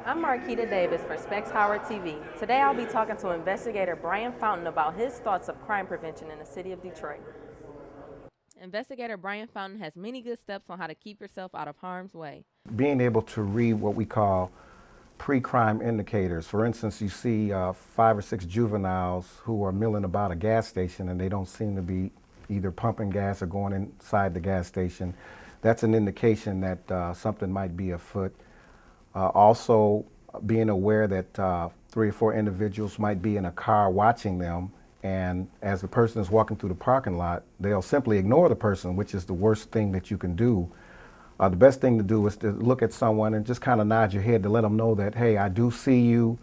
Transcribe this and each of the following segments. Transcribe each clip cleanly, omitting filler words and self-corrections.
I'm Marquitta Davis for Specs Howard TV. Today I'll be talking to Investigator Brian Fountain about his thoughts of crime prevention in the city of Detroit. Investigator Brian Fountain has many good steps on how to keep yourself out of harm's way. Being able to read what we call pre-crime indicators. For instance, you see 5 or 6 juveniles who are milling about a gas station and they don't seem to be either pumping gas or going inside the gas station. That's an indication that something might be afoot. Also, being aware that 3 or 4 individuals might be in a car watching them, and as the person is walking through the parking lot, they'll simply ignore the person, which is the worst thing that you can do. The best thing to do is to look at someone and just kind of nod your head to let them know that, hey, I do see you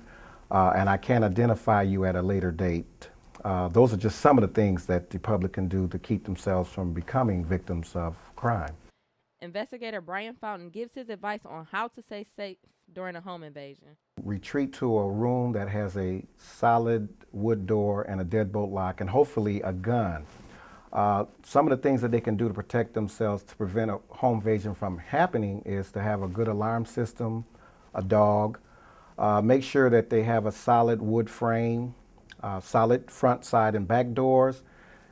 and I can identify you at a later date. Those are just some of the things that the public can do to keep themselves from becoming victims of crime. Investigator Brian Fountain gives his advice on how to stay safe during a home invasion. Retreat to a room that has a solid wood door and a deadbolt lock and hopefully a gun. Some of the things that they can do to protect themselves to prevent a home invasion from happening is to have a good alarm system, a dog, make sure that they have a solid wood frame, solid front, side, and back doors,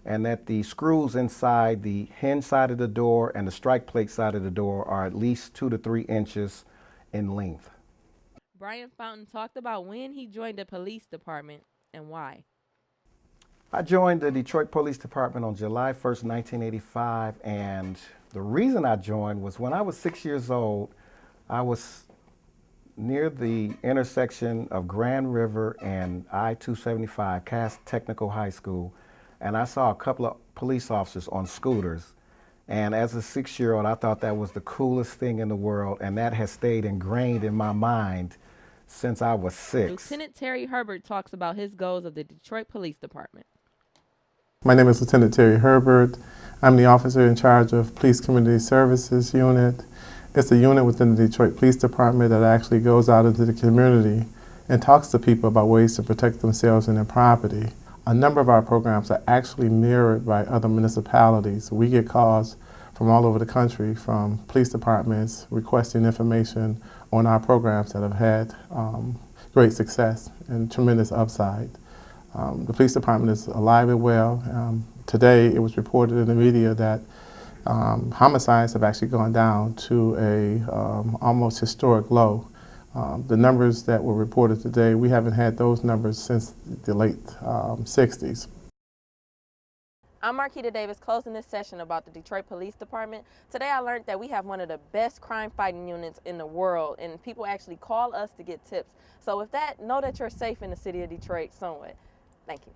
and that the screws inside the hinge side of the door and the strike plate side of the door are at least 2 to 3 inches in length. Brian Fountain talked about when he joined the police department and why. I joined the Detroit Police Department on July 1st, 1985, and the reason I joined was when I was 6 years old, I was near the intersection of Grand River and I-275, Cass Technical High School, and I saw a couple of police officers on scooters. And as a 6-year-old, I thought that was the coolest thing in the world, and that has stayed ingrained in my mind since I was 6. Lieutenant Terry Herbert talks about his goals of the Detroit Police Department. My name is Lieutenant Terry Herbert. I'm the officer in charge of Police Community Services Unit. It's a unit within the Detroit Police Department that actually goes out into the community and talks to people about ways to protect themselves and their property. A number of our programs are actually mirrored by other municipalities. We get calls from all over the country from police departments requesting information on our programs that have had great success and tremendous upside. The police department is alive and well. Today it was reported in the media that homicides have actually gone down to a almost historic low. The numbers that were reported today, we haven't had those numbers since the late 60s. I'm Marquitta Davis, closing this session about the Detroit Police Department. Today I learned that we have one of the best crime fighting units in the world, and people actually call us to get tips. So with that, know that you're safe in the city of Detroit somewhat. Thank you.